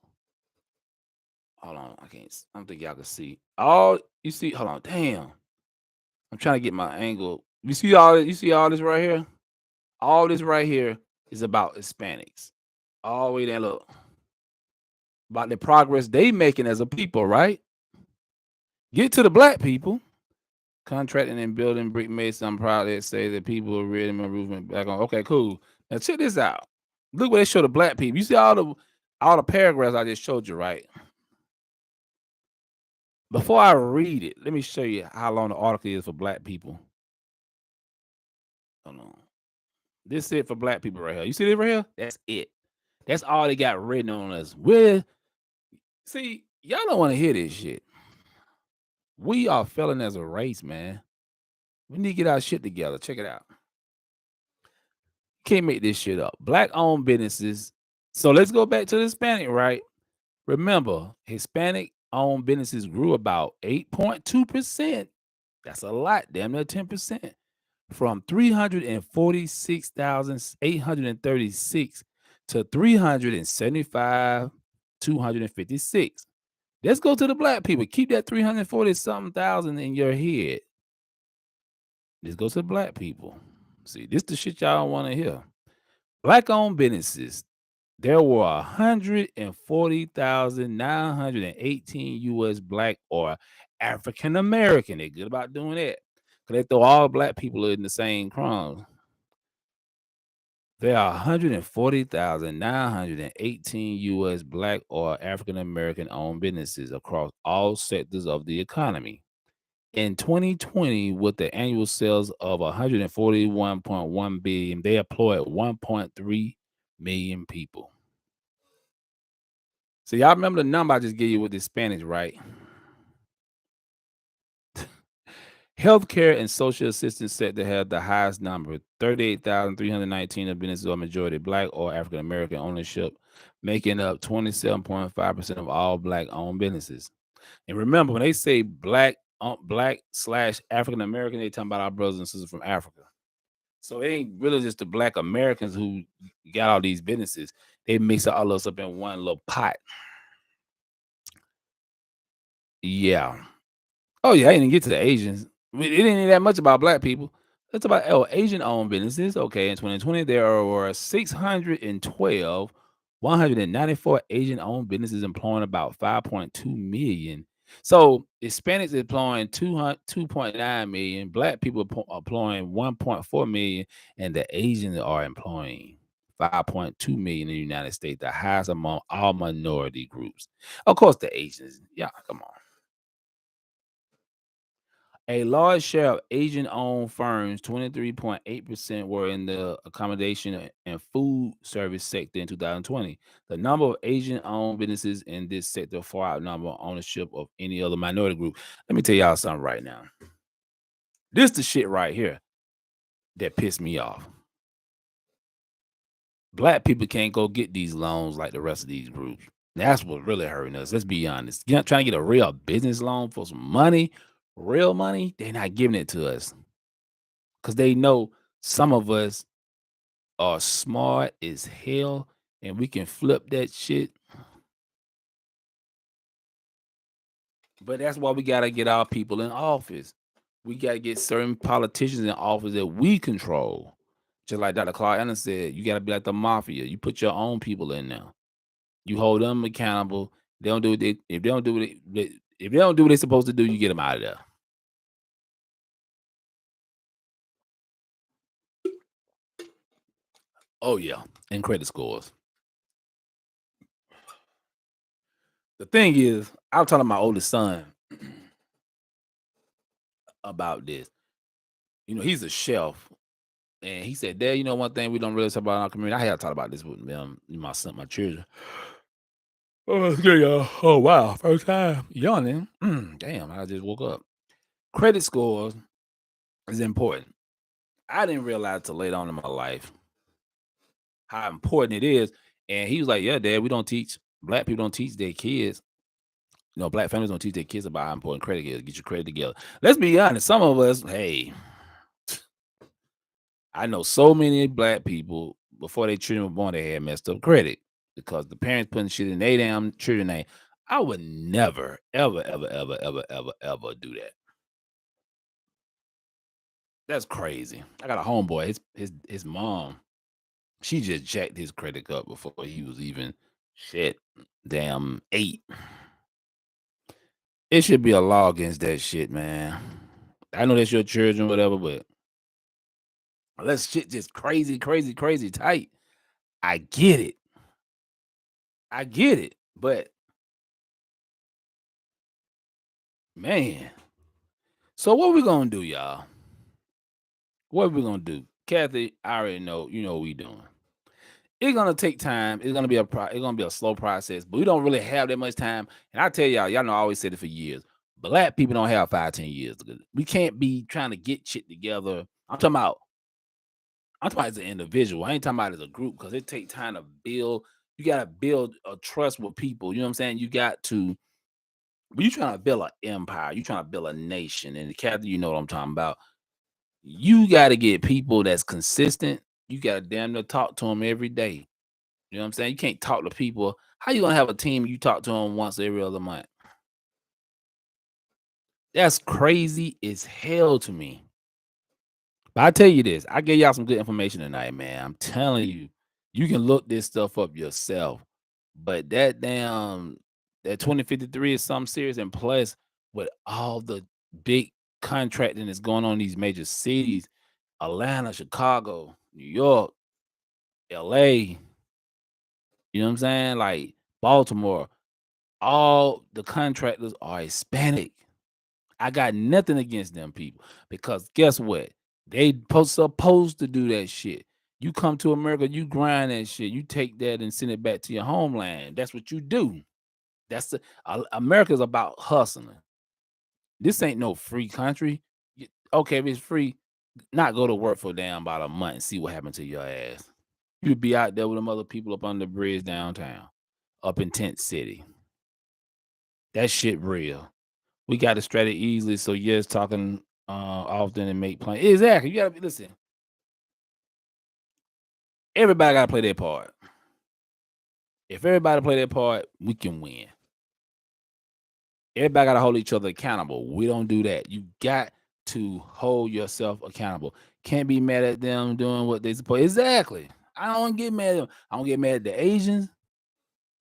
Hold on. I don't think y'all can see. You see, hold on. Damn. I'm trying to get my angle. You see all this right here? All this right here is about Hispanics. All the way there, look. About the progress they making as a people, right? Get to the black people. Contracting and building, brick mason. I'm proud to say that people are reading my movement back on. Okay, cool. Now check this out. Look what they show the black people. You see all the paragraphs I just showed you, right? Before I read it, let me show you how long the article is for black people. Hold on. This is it for black people right here. You see this right here? That's it. That's all they got written on us. See, y'all don't want to hear this shit. We are failing as a race, man. We need to get our shit together. Check it out. Can't make this shit up. Black-owned businesses. So let's go back to the Hispanic, right? Remember, Hispanic-owned businesses grew about 8.2%. That's a lot, damn near 10%. From 346,836 to 375,256. Let's go to the black people. Keep that 340-something thousand in your head. Let's go to the black people. See, this the shit y'all want to hear. Black-owned businesses. There were 140,918 U.S. black or African American. They're good about doing that. Because they throw all black people in the same crumbs. There are 140,918 U.S. black or African American owned businesses across all sectors of the economy. In 2020, with the annual sales of 141.1 billion, they employed 1.3 million people. So y'all remember the number I just gave you with the Spanish, right? Healthcare and social assistance sector had the highest number, 38,319 of businesses are majority black or African American ownership, making up 27.5% of all black-owned businesses. And remember, when they say black / African American, they talking about our brothers and sisters from Africa. So it ain't really just the black Americans who got all these businesses. They mix all those up in one little pot. Yeah. Oh yeah, I didn't get to the Asians. It ain't that much about black people. That's about Asian-owned businesses. Okay, in 2020, there were 194 Asian-owned businesses employing about 5.2 million. So Hispanics employing 2.9 million, black people employing 1.4 million, and the Asians are employing 5.2 million in the United States, the highest among all minority groups. Of course, the Asians. Yeah, come on. A large share of Asian-owned firms, 23.8%, were in the accommodation and food service sector in 2020. The number of Asian-owned businesses in this sector far outnumber ownership of any other minority group. Let me tell y'all something right now. This the shit right here that pissed me off. Black people can't go get these loans like the rest of these groups. That's what really hurting us. Let's be honest. You're not trying to get a real business loan for some money, real money. They're not giving it to us because they know some of us are smart as hell and we can flip that shit. But that's why we gotta get our people in office. We gotta get certain politicians in office that we control. Just like Dr. Clark Allen said, you gotta be like the mafia. You put your own people in there. You hold them accountable. They don't do what they if they don't do what if they don't do what they're supposed to do, you get them out of there. Oh yeah, and credit scores. The thing is, I was talking to my oldest son about this. You know, he's a chef, and he said, "Dad, you know one thing we don't really talk about in our community." I had talked about this with my son, my children. Oh, yeah, y'all. Oh wow, first time yawning. Damn, I just woke up. Credit scores is important. I didn't realize till later on in my life how important it is. And he was like, "Yeah, Dad, we don't teach black people don't teach their kids. You know, black families don't teach their kids about how important credit is. Get your credit together." Let's be honest. Some of us, hey, I know so many black people before their children were born, they had messed up credit because the parents putting shit in their damn children name. I would never, ever, ever, ever, ever, ever, ever do that. That's crazy. I got a homeboy. His mom, she just jacked his credit up before he was even shit. Damn 8. It should be a law against that shit, man. I know that's your children, whatever, but unless shit just crazy, crazy, crazy tight. I get it. I get it. But man, so what we gonna do, y'all? What we gonna do? Kathy, I already know, you know what we doing. It's gonna take time. It's gonna be a slow process, but we don't really have that much time. And I tell y'all know I always said it for years. Black people don't have 5-10 years. We can't be trying to get shit together. I'm talking about as an individual. I ain't talking about as a group because it takes time to build. You gotta build a trust with people. You know what I'm saying? You got to. But you trying to build an empire. You trying to build a nation. And Kathy, you know what I'm talking about. You got to get people that's consistent. You got to damn near talk to them every day. You know what I'm saying? You can't talk to people. How you gonna have a team you talk to them once every other month? That's crazy as hell to me. But I tell you this, I gave y'all some good information tonight, man. I'm telling you, you can look this stuff up yourself. But that 2053 is something serious. And plus, with all the big contracting that's going on in these major cities, Atlanta, Chicago, New York, LA, you know what I'm saying? Like Baltimore, all the contractors are Hispanic. I got nothing against them people because guess what? They supposed to do that shit. You come to America, you grind that shit. You take that and send it back to your homeland. That's what you do. America's about hustling. This ain't no free country. Okay, if it's free, not go to work for damn about a month and see what happened to your ass. You'd be out there with them other people up on the bridge downtown, up in Tent City. That shit real. We got to strat it easily. So yes, talking often and make plans. Exactly. You gotta listen. Everybody gotta play their part. If everybody play their part, we can win. Everybody gotta hold each other accountable. We don't do that. You got to hold yourself accountable. Can't be mad at them doing what they supposed. Exactly. I don't get mad at them. I don't get mad at the Asians.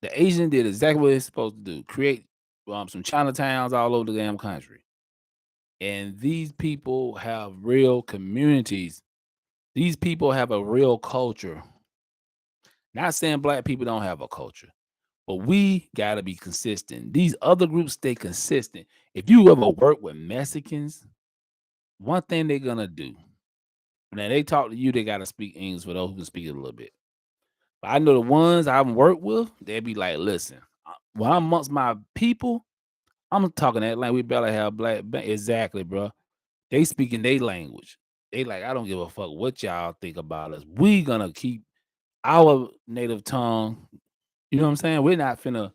The Asians did exactly what they're supposed to do. Create some Chinatowns all over the damn country. And these people have real communities. These people have a real culture. Not saying black people don't have a culture, but we got to be consistent. These other groups stay consistent. If you ever work with Mexicans, one thing they're going to do, now they talk to you, they got to speak English for those who can speak it a little bit. But I know the ones I've worked with, they'll be like, listen, when I'm amongst my people, I'm talking that like we better have black. Exactly, bro. They speaking their language. They like, I don't give a fuck what y'all think about us. We gonna keep our native tongue. You know what I'm saying? We're not finna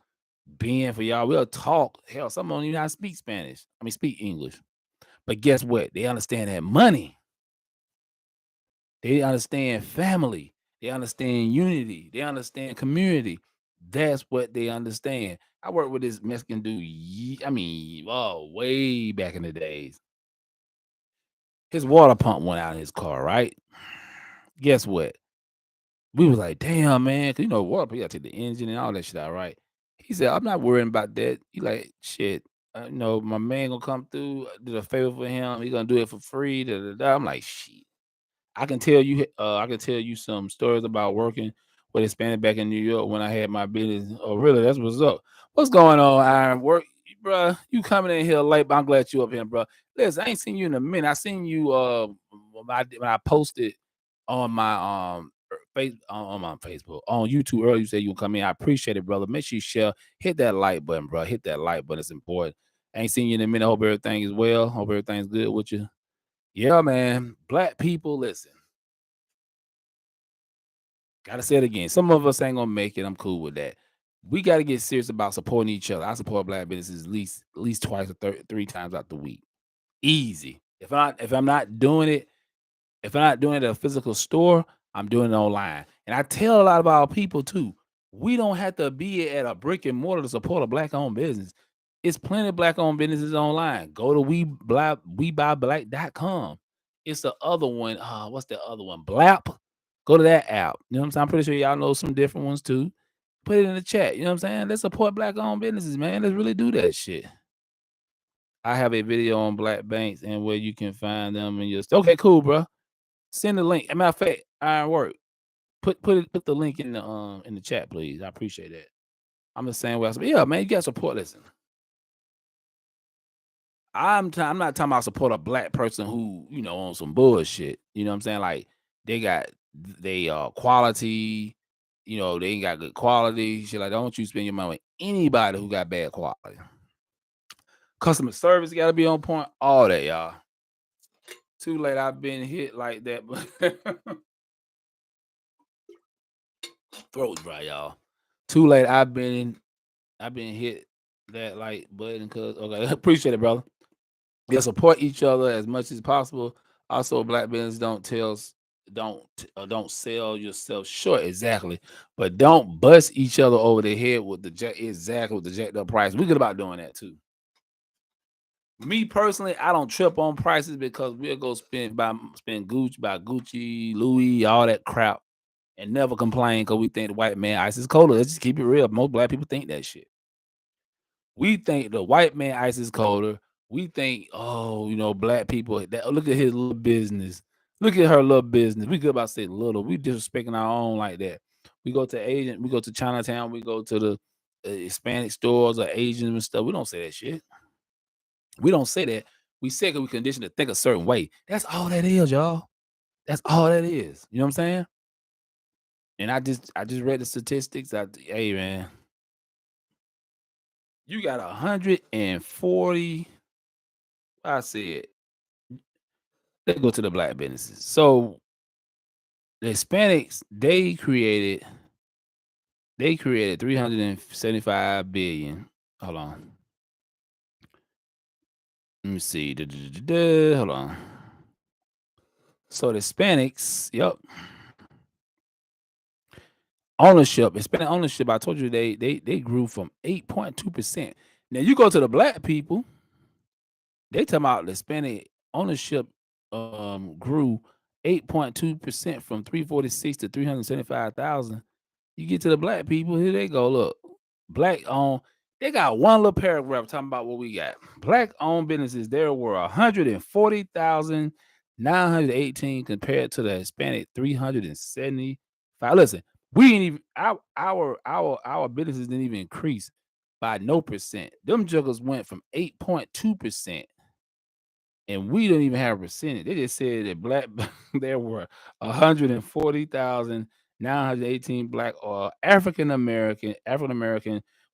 being for y'all. We'll talk. Hell, some don't even know how to speak Spanish. I mean, speak English. But guess what? They understand that money. They understand family. They understand unity. They understand community. That's what they understand. I worked with this Mexican dude. Way back in the days. His water pump went out in his car, right? Guess what? We was like, damn, man, 'cause water pump, you gotta take the engine and all that shit out, right? He said, I'm not worrying about that. He like, shit, my man gonna come through, did a favor for him. He gonna do it for free. Da, da, da. I'm like, shit. I can tell you some stories about working with Hispanic back in New York when I had my business. Oh, really? That's what's up. What's going on, Iron? Work, bro. You coming in here late, but I'm glad you up here, bro. Listen, I ain't seen you in a minute. I seen you when I posted on my on my Facebook, on YouTube earlier. You said you would come in. I appreciate it, brother. Make sure you share, hit that like button, bro. Hit that like button. It's important. I ain't seen you in a minute. Hope everything is well. Hope everything's good with you. Yeah, man. Black people, listen. Gotta say it again. Some of us ain't gonna make it. I'm cool with that. We gotta get serious about supporting each other. I support black businesses at least twice or three times out the week. Easy. If I'm not doing it, if I'm not doing it at a physical store, I'm doing it online. And I tell a lot of our people too, we don't have to be at a brick and mortar to support a black-owned business. It's plenty of black-owned businesses online. Go to WeBuyBlack.com. It's the other one. What's the other one? Blap. Go to that app. You know what I'm saying? I'm pretty sure y'all know some different ones too. Put it in the chat. You know what I'm saying? Let's support black-owned businesses, man. Let's really do that shit. I have a video on black banks and where you can find them and just okay, cool, bro. Send the link. As a matter of fact, Iron Work. Put the link in the chat, please. I appreciate that. I'm the same way. Yeah, man, you got support. Listen, I'm not talking about support a black person who on some bullshit. You know what I'm saying? Like they quality. They ain't got good quality. Shit, like don't you spend your money with anybody who got bad quality. Customer service got to be on point. All that, y'all. Too late. I've been hit like that, but throat dry, y'all. Too late. I've been hit that like button because okay, appreciate it, brother. Yeah, support each other as much as possible. Also, black business don't sell yourself short exactly, but don't bust each other over the head with the jacked up price. We good about doing that too. Me personally, I don't trip on prices because we'll go spend Gucci, Louis, all that crap, and never complain because we think the white man ice is colder. Let's just keep it real. Most black people think that shit. We think the white man ice is colder. We think, black people. Look at his little business. Look at her little business. We good about say little. We disrespecting our own like that. We go to Asian. We go to Chinatown. We go to the Hispanic stores or Asian and stuff. We don't say that shit. We don't say that. We say that we conditioned to think a certain way. That's all that is, y'all. That's all that is. You know what I'm saying? And I just read the statistics. Hey man, you got 140. I said, let's go to the black businesses. So the Hispanics, they created 375 billion. Hold on. Let me see. Hold on. So the Hispanics, yep. Hispanic ownership, I told you they grew from 8.2%. Now you go to the black people, they talking about the Hispanic ownership grew 8.2% from 346 to 375,000. You get to the black people, here they go. Look, black owned. They got one little paragraph talking about what we got. Black owned businesses, there were 140,918 compared to the Hispanic 375. Listen, we ain't even our businesses didn't even increase by no percent. Them juggers went from 8.2%. And we don't even have a percentage. They just said that there were 140,918 black or African American,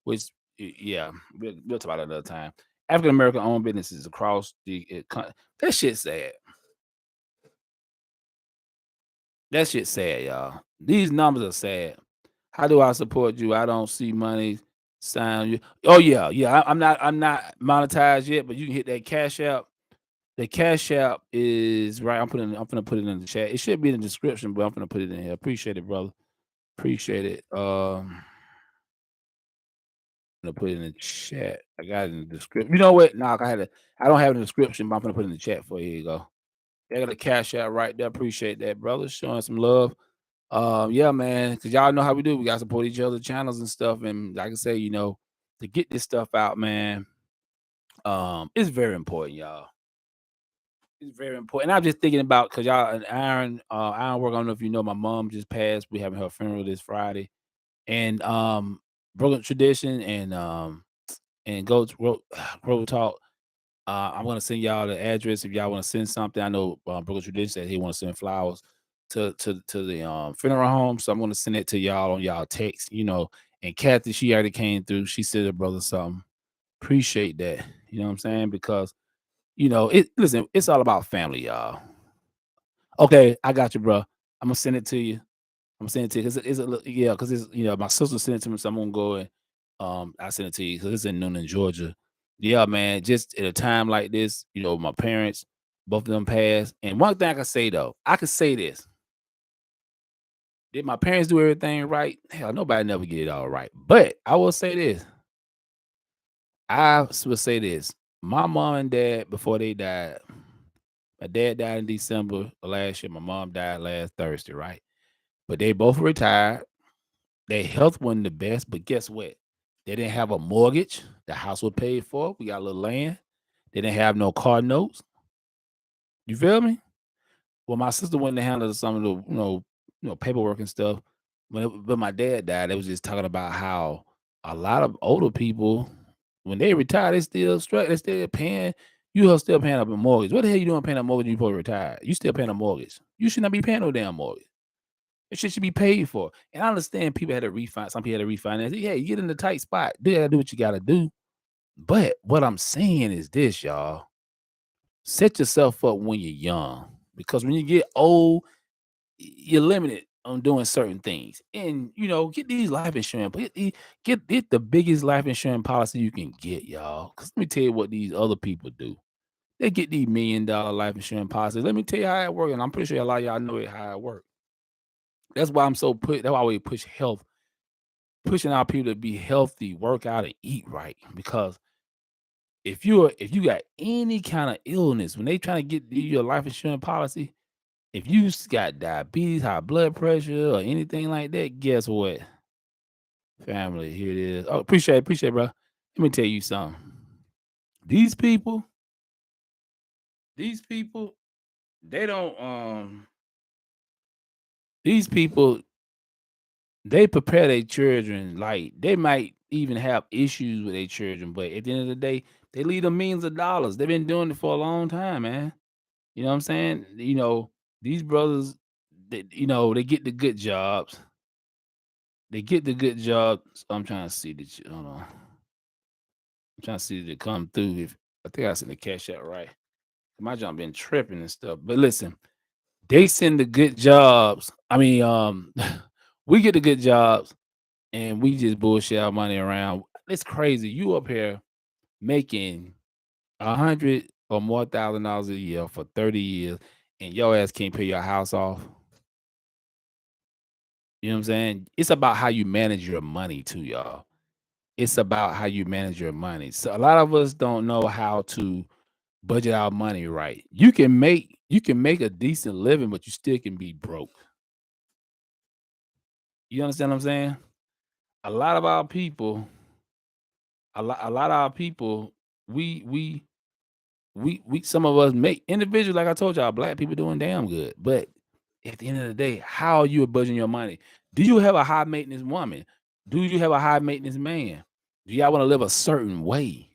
which we'll talk about it another time. African American owned businesses across that shit's sad. That shit's sad, y'all. These numbers are sad. How do I support you? I don't see money. Sound. Oh yeah, yeah. I'm not monetized yet, but you can hit that Cash App. The Cash App is right. I'm gonna put it in the chat. It should be in the description, but I'm gonna put it in here. Appreciate it, brother. Appreciate it. I'm gonna put it in the chat. I got it in the description. You know what? Nah, I don't have it in the description, but I'm gonna put it in the chat for you. Here you go. I got a Cash App right there. Appreciate that, brother. Showing some love. Yeah, man, because y'all know how we do. We gotta support each other channels and stuff. And like I say, to get this stuff out, man, it's very important, y'all. It's very important. And I'm just thinking about because y'all and Aaron work. I don't know if you know, my mom just passed. We having her funeral this Friday, and Brooklyn Tradition and Go Grove Talk. I'm gonna send y'all the address if y'all want to send something. I know Brooklyn Tradition said he want to send flowers to the funeral home, so I'm gonna send it to y'all on y'all text. And Kathy, she already came through. She said her brother something. Appreciate that. You know what I'm saying? Because listen, it's all about family, y'all. Okay, I got you, bro. I'm gonna send it to you. I'm gonna send it to you because because it's my sister sent it to me, so I'm gonna go and I send it to you because it's in Noonan, Georgia. Yeah, man. Just at a time like this, my parents, both of them passed. And one thing I can say though, I can say this: did my parents do everything right? Hell, nobody never get it all right. But I will say this: my mom and dad before they died. My dad died in December of last year. My mom died last Thursday, right? But they both retired. Their health wasn't the best, but guess what? They didn't have a mortgage. The house was paid for. We got a little land. They didn't have no car notes. You feel me? Well, my sister went to handle some of the, paperwork and stuff. But my dad died, they was just talking about how a lot of older people, when they retire, they still they still paying. You are still paying up a mortgage. What the hell you doing paying a mortgage before you retire? You still paying a mortgage. You should not be paying no damn mortgage. It shit should be paid for. And I understand people had to refinance. Some people had to refinance. Yeah, you get in a tight spot. You gotta do what you gotta do. But what I'm saying is this, y'all. Set yourself up when you're young. Because when you get old, you're limited on doing certain things. And get these life insurance. Get the biggest life insurance policy you can get, y'all. Because let me tell you what these other people do. They get these $1 million life insurance policies. Let me tell you how it works. And I'm pretty sure a lot of y'all know how it works. That's why that's why we push health, pushing our people to be healthy, work out, and eat right. Because if you got any kind of illness, when they trying to get your life insurance policy, if you got diabetes, high blood pressure, or anything like that, guess what? Family, here it is. Oh, appreciate it, bro. Let me tell you something. These people, they don't these people, they prepare their children, like they might even have issues with their children, but at the end of the day, they leave them millions of dollars. They've been doing it for a long time, man. You know what I'm saying? These brothers, they get the good jobs. They get the good jobs. I'm trying to see that. Hold on. I'm trying to see that it come through. If I think I sent the cash out right. My job been tripping and stuff. But listen, they send the good jobs. I mean, we get the good jobs and we just bullshit our money around. It's crazy. You up here making $100 or more $1,000 a year for 30 years, and your ass can't pay your house off. You know what I'm saying? It's about how you manage your money too, y'all. It's about how you manage your money. So a lot of us don't know how to budget our money right. You can make a decent living, but you still can be broke. You understand what I'm saying? A lot of our people, a lot of our people, we some of us make individuals, like I told y'all, black people doing damn good. But at the end of the day, how are you budgeting your money? Do you have a high maintenance woman? Do you have a high maintenance man? Do y'all want to live a certain way?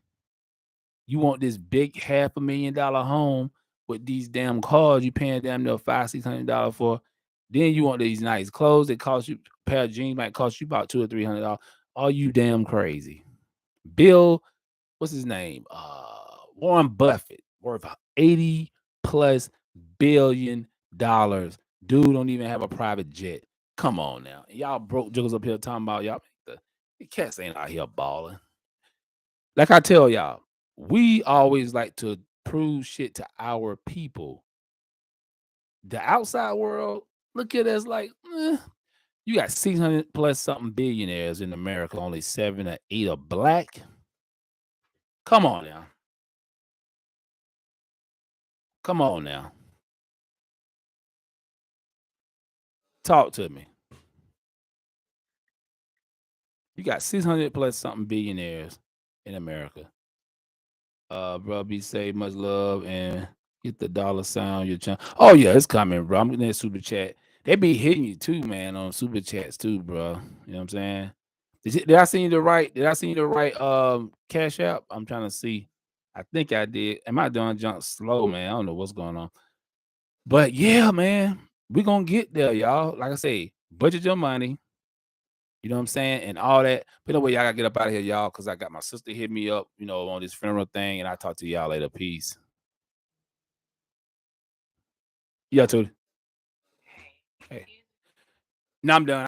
You want this big $500,000 home with these damn cars you paying damn near $500-$600 for. Then you want these nice clothes that cost you, a pair of jeans might cost you about $200 or $300. Are you damn crazy? Bill, what's his name? Warren Buffett, worth $80+ billion. Dude don't even have a private jet. Come on now. Y'all broke jokers up here talking about y'all Cats ain't out here balling. Like I tell y'all, we always like to prove shit to our people. The outside world, look at us like, you got 600 plus something billionaires in America, only 7 or 8 are black. Come on now. Come on now. Talk to me. You got 600 plus something billionaires in America. Bro, be safe, much love, and get the dollar sign on your channel. Oh yeah, it's coming, bro. I'm getting that super chat. They be hitting you too, man, on super chats too, bro. You know what I'm saying? Did I send you the right? Did I send you the right cash app? I'm trying to see. I think I did. Am I doing junk slow, man? I don't know what's going on. But yeah, man, we're gonna get there, y'all. Like I say, budget your money. You know what I'm saying? And all that. But anyway, y'all gotta get up out of here, y'all, because I got my sister hit me up, on this funeral thing, and I'll talk to y'all later. Peace. Yeah, Tootie. Hey. Now I'm done.